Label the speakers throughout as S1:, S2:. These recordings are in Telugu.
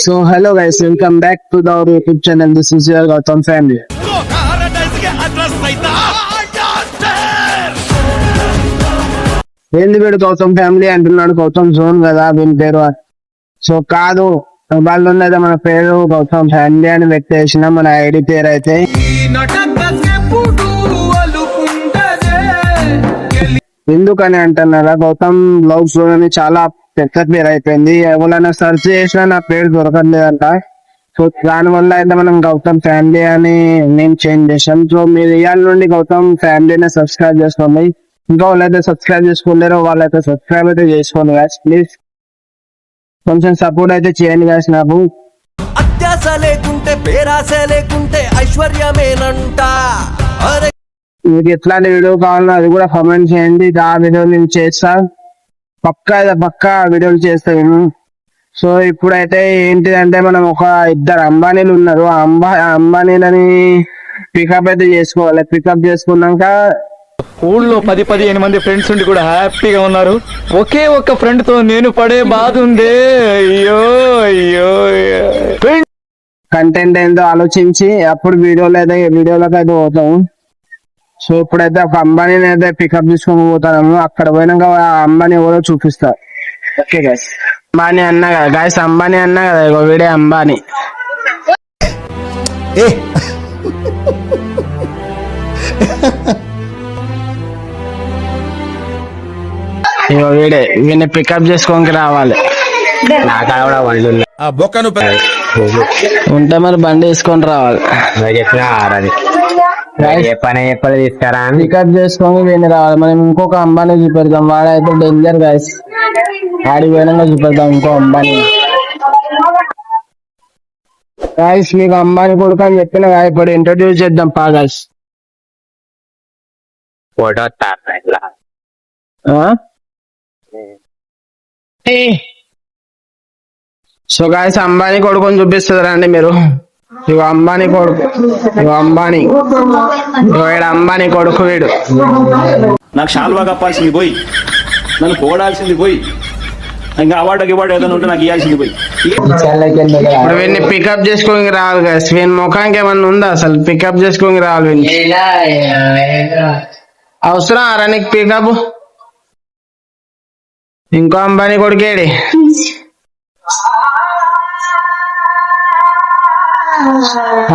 S1: So hello guys, welcome back to our YouTube channel. This is your Gautam family. ఏంది వీడు గౌతమ్ ఫ్యామిలీ అంటున్నాడు, గౌతమ్ జోన్ కదా వీని పేరు. సో కాదు, మొబైల్ ఉన్నది మన పేరు గౌతమ్ ఫ్యామిలీ అని పెట్టేసిన మన ఐడి పేరు అయితే. ఎందుకని అంటున్నారా, గౌతమ్ బ్లాగ్ జోన్ అని చాలా పెద్ద పేరు అయిపోయింది. ఎవరైనా సెర్చ్ చేసినా నా పేరు దొరకట్లేదంట. సో దానివల్ల అయితే మనం గౌతమ్ ఫ్యామిలీ అని నేమ్ చేంజ్ చేసాం. సో మీరు ఇవాళ నుండి గౌతమ్ ఫ్యామిలీని సబ్స్క్రైబ్ చేసుకోండి. ఇంకా వాళ్ళైతే సబ్స్క్రైబ్ చేసుకోలేరో వాళ్ళైతే సబ్స్క్రైబ్ అయితే చేసుకోండి గాయస్. ప్లీజ్ కొంచెం సపోర్ట్ అయితే చేయండి గాయస్. నాకు
S2: అత్యాశ లేకుంటే పేరాశ లేకుంటే ఐశ్వర్యమేనంట.
S1: మీకు ఎట్లాంటి వీడియో కావాలో అది కూడా కామెంట్ చేయండి. ఆ వీడియో నేను చేస్తా, పక్కా వీడియోలు చేస్తాను. సో ఇప్పుడైతే ఏంటిదంటే మనం ఒక ఇద్దరు అంబానీలు ఉన్నారు. అంబానీలని పికప్ అయితే చేసుకోవాలి. పికప్ చేసుకున్నాక
S3: ఊళ్ళో 10-15 మంది ఫ్రెండ్స్ ఉండి కూడా హ్యాపీగా ఉన్నారు. ఒకే ఒక్క ఫ్రెండ్ తో నేను పడే బాధ ఉంది. అయ్యో అయ్యో
S1: కంటెంట్ ఏందో ఆలోచించి అప్పుడు వీడియోలోకి అయితే పోతాము. సో ఇప్పుడైతే ఒక అంబానీని అయితే పికప్ తీసుకొని పోతాము. అక్కడ పోయినాక ఆ అంబానీ ఎవరో చూపిస్తా. ఓకే గైస్, అంబానీ అన్నా కదా గైస్, అంబానీ అన్నా కదా, ఇగో వీడే అంబానీ. ఇగో వీడే, వీడిని పికప్ చేసుకోనికి రావాలి. ఉంటే మరి బండి వేసుకొని రావాలి. పికప్ చేసుకొని వీడిని రావాలి. మనం ఇంకొక అంబానీ చూపెడతాం. వాడైతే డేంజర్ గైస్, ఆడి పోయినాక చూపెడతాం ఇంకో అంబానీ. గైస్ మీకు అంబానీ కొడుకు అని చెప్పిన ఇప్పుడు ఇంట్రడ్యూస్ చేద్దాం పా గైస్. సో గాయస్ అంబానీ కొడుకుని చూపిస్తుందా అండి మీరు? ఇగో అంబానీ కొడుకు, ఇగో అంబానీ, వీడు అంబానీ కొడుకు. వీడు
S4: నాకు షాల్వా కప్పాల్సింది పోయి, నన్ను పోడాల్సింది పోయి, ఇంకా అవార్డు ఏదైనా ఉంటే నాకు ఇవ్వాల్సింది పోయి.
S1: ఇప్పుడు వీడిని పికప్ చేసుకోని రావాలి గాయస్. వీని ముఖానికి ఏమన్నా ఉందా అసలు? పికప్ చేసుకోని రావాలి. వీడిని అవసరం ఆరా నీకు పికప్? ఇంకో అంబానీ కొడుకేడి?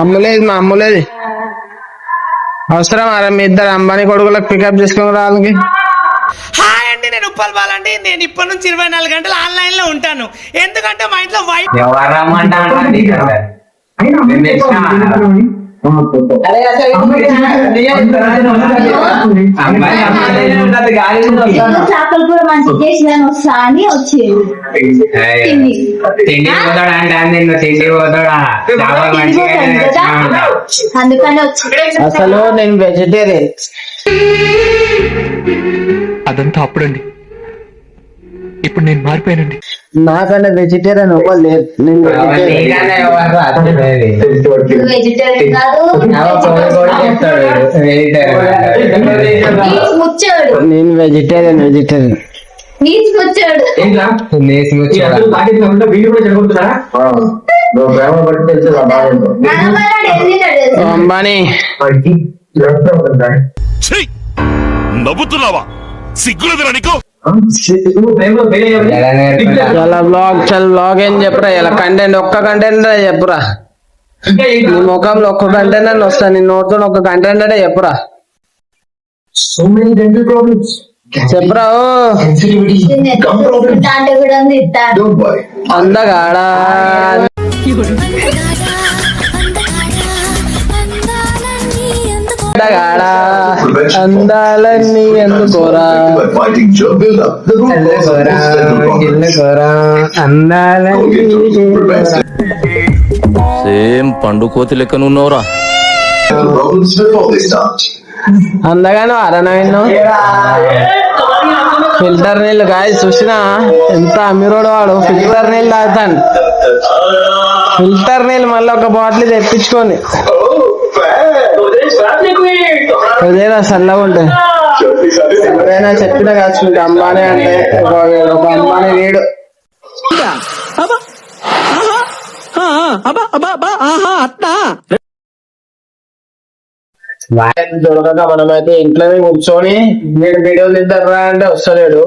S1: అమ్ములేదు, మా అమ్ములేదు. అవసరం ఆరా మీ ఇద్దరు అంబానీ కొడుకులకు పికప్ చేసుకొని రావాలి?
S5: హాయ్ అండి, నేను ఉప్పల్ బాలండి. నేను ఇప్పటి నుంచి 24 గంటలు ఆన్లైన్ లో ఉంటాను. ఎందుకంటే మా ఇంట్లో వైఫ్
S1: అసలు నేను వెజిటేరియన్.
S3: అదంతా అప్పుడండి, ఇప్పుడు నేను మారిపోయానండి.
S1: నాకంటే వెజిటేరియన్ లేదు. నేను వెజిటేరియన్. అంబానీ
S4: నవ్వుతున్నావా? సిగ్గులేదురా నీకు?
S1: చాలా బ్లాగ్ ఏం చెప్పురా? ఇలా కంటెంట్, ఒక్క కంటెంట్ చెప్పురా. నీ ముఖంలో ఒక్క కంటెంట్ అని వస్తా, నీ నోట్తో ఒక్క కంటెంట్ అంటే చెప్పురా. చెప్పురా. అందగాడా అందాలన్నీ ఎందుకోరా,
S2: సేమ్ పండు కోతి లెక్కన ఉన్నవరా.
S1: అందగాను అరణను ఫిల్టర్ నీళ్ళు గాయ చూసినా ఎంత అమ్మిరోడు వాడు. ఫిల్టర్ నీళ్ళు తాగుతాను. ఫిల్టర్ నీళ్ళు మళ్ళీ ఒక బాటిల్ తెప్పించుకొని అదేనా చల్లగా ఉంటాయి. ఎవరైనా చెప్పిన కాల్చుకుంటే అంబానీ అంటే ఒక అంబానీ వీడు. దొరకక మనమైతే ఇంట్లోనే కూర్చొని వీడు వీడియోలు ఇద్దరు అంటే వస్తలేడు.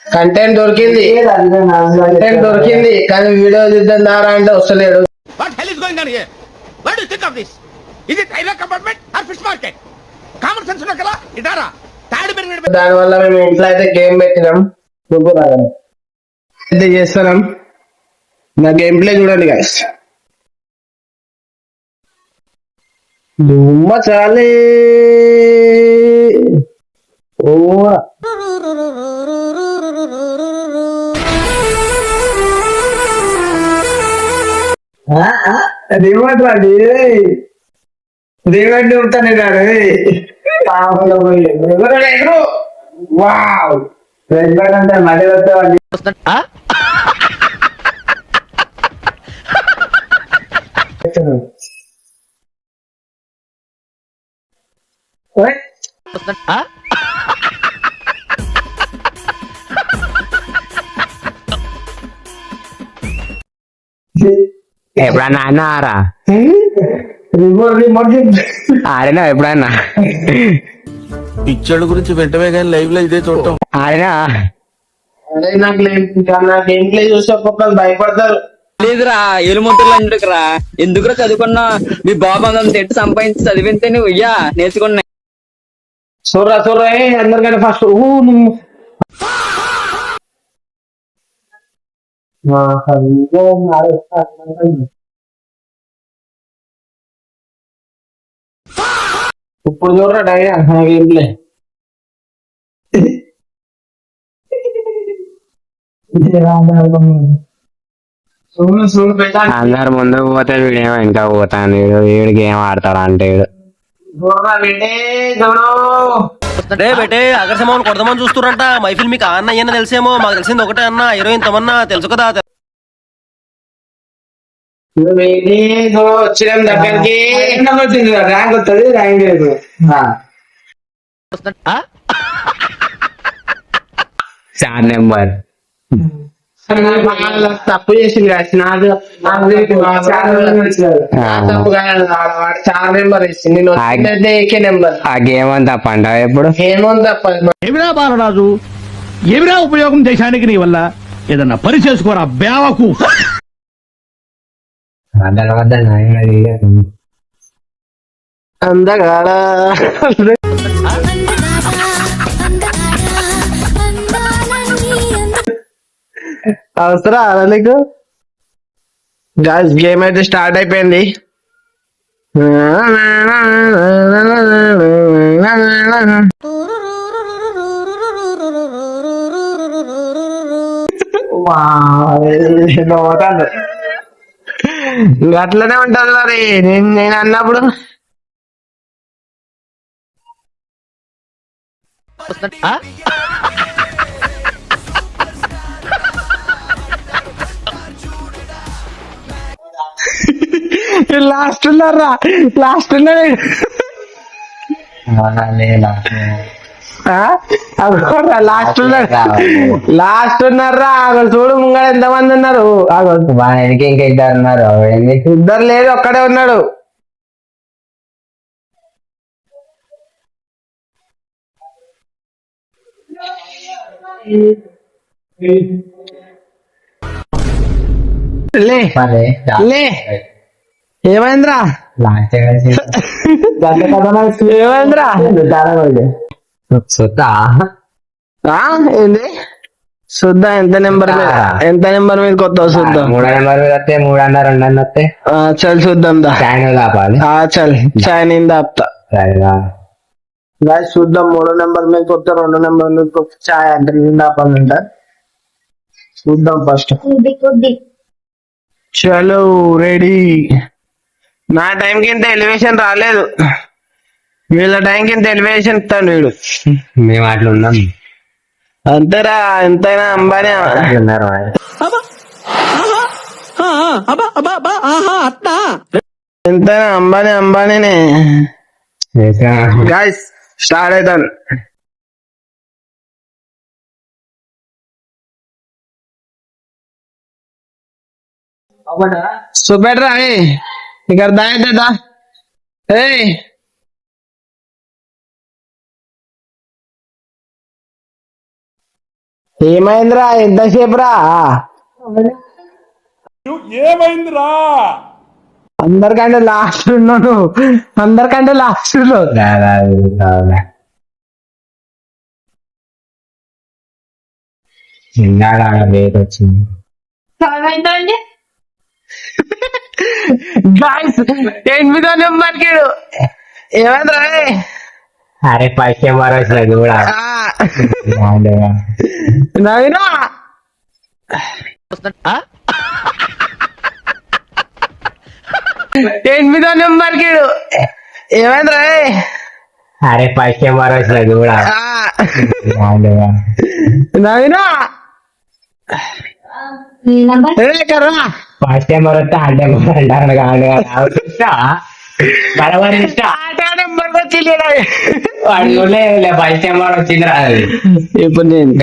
S1: కంటెంట్ దొరికింది కానీ వీడియోలు ఇద్దరు దారా అంటే వస్తలేడు.
S6: What hell is going on here? What do you think of this? Is it railway compartment or fish market? Common sense ఉన్నా కదా ఇటారా తాడి పెరిగిన
S1: దాని వల్ల మేము ఇంట్లో అయితే గేమ్ పెట్టినాం. అయితే చేస్తున్నాం. నా గేమ్ ప్లే చూడండి గైస్. దుమ్మ చాలే ఓ అదేమంటారండి రేవండి ఉంటాను వావ్ అంటే మళ్ళీ వస్తామండి.
S7: ఎప్పుడన్నా అన్నారా ఆడినా ఎప్పుడన్నా
S2: పిచ్చోళ్ళ గురించి వెంటనే కానీ లైవ్ లో ఇదే చూడటం.
S7: ఆడినా
S1: అదే నాకు గేమ్ ప్లే చూసి ఒక్కొక్కరు భయపడతారు.
S8: లేదురా ఎలుమంతులు అందుకురా ఎందుకురా చదువుకున్నా మీ బాబు అంత ఎట్టు సంపాదించి చదివితే నువ్వు ఇయ్యా నేర్చుకున్నా
S1: చూర్రా అందరికంటే ఫస్ట్ ఇప్పుడు చూడరా డైనా గేమ్ ప్లే
S7: అందరు ముందుకు పోతే వీడేమో ఇంకా పోతాను వీడు గేమ్ ఆడతాడు అంటే
S2: రే బేటే అగర్సమౌన్ కొడదామని చూస్తురంట. మైఫిల్ మీకు అన్న అయ్యన్న తెలిసేమో, మాకు తెలిసింది ఒకటే అన్న హీరోయిన్ తమన్నా తెలుసు కదా.
S1: వచ్చిన దగ్గరికి ర్యాంక్ వస్తుంది ర్యాంక్ లేదు.
S7: చార్ నెంబర్
S1: తప్పు చేసింది చాలా నెంబర్ ఇస్తుంది ఏకే నెంబర్.
S7: ఆ గేమ్ అని తప్పంట ఎప్పుడు
S1: ఏమని తప్ప
S6: ఏమిరా బాలరాజు ఏమిరా ఉపయోగం దేశానికి నీ వల్ల ఏదన్నా పని చేసుకోరా బేవకు
S1: అందగాడ అవసరం అలా నీకు గాయ్స్ గేమ్ అయితే స్టార్ట్ అయిపోయింది. అట్లనే ఉంటది మరి నేను అన్నప్పుడు. లాస్ట్ ఉన్నారా లాస్ట్ ఉన్నాడు లాస్ట్ ఉన్నారా అక్కడ చూడు ముంగడ ఎంత మంది ఉన్నారు.
S7: ఇంకా ఇద్దరు ఉన్నారు
S1: ఇద్దరు లేదు ఒక్కడే ఉన్నాడు. లే లే ఏమైందిరా ఏమైందిరా ఏంది చూద్దాం ఎంత నెంబర్ మీద కొత్త చూద్దాం.
S7: 3 నెంబర్ మీద వస్తే 3 అన్న 2 అన్న వస్తే
S1: చల్ చూద్దాం దా
S7: ఆపాలి.
S1: చల్ చైన్ ఆపుతా చూద్దాం. 3 నెంబర్ మీద కొత్త 2 నెంబర్ మీద కొత్త చాయ్ అంటే నింద ఆపాలంట చూద్దాం. ఫస్ట్ చలో రెడీ. నా టైంకి ఇంత ఎలివేషన్ రాలేదు, వీళ్ళ టైంకి ఇంత ఎలివేషన్ ఇస్తాడు వీడు.
S7: మేము అట్లా ఉన్నాం
S1: అంతేరా ఎంతైనా అంబానీ ఎంతైనా అంబానీనే. గాయ్స్ స్టార్ట్ అవుతాను. చూపెట్టరా ఇక్కడ దాదా ఏమైందిరా ఎంతసేపు రా అందరికంటే లాస్ట్ ఉన్నాను అందరికంటే లాస్ట్
S7: చిన్నాడు ఆడ లేట్ వచ్చింది.
S1: గాయస్ 8వ నెంబర్కి ఏమైందిరా
S7: అరే ఫస్ట్ నెంబర్ వచ్చిన కూడా
S1: నవీనా 8వ నెంబర్కి ఏమైందిరా
S7: అరే ఫస్ట్ నెంబర్ వచ్చిన కూడా
S1: నవీనా కర్రా
S7: ఫస్ట్ నెంబర్ వస్తే ఆ నెంబర్ అంటారు కాదు బరాబర్ ఇష్టం
S1: నెంబర్ వచ్చింది
S7: వాడు ఫస్ట్ నెంబర్ వచ్చింది రాదు
S1: ఇప్పుడు నేను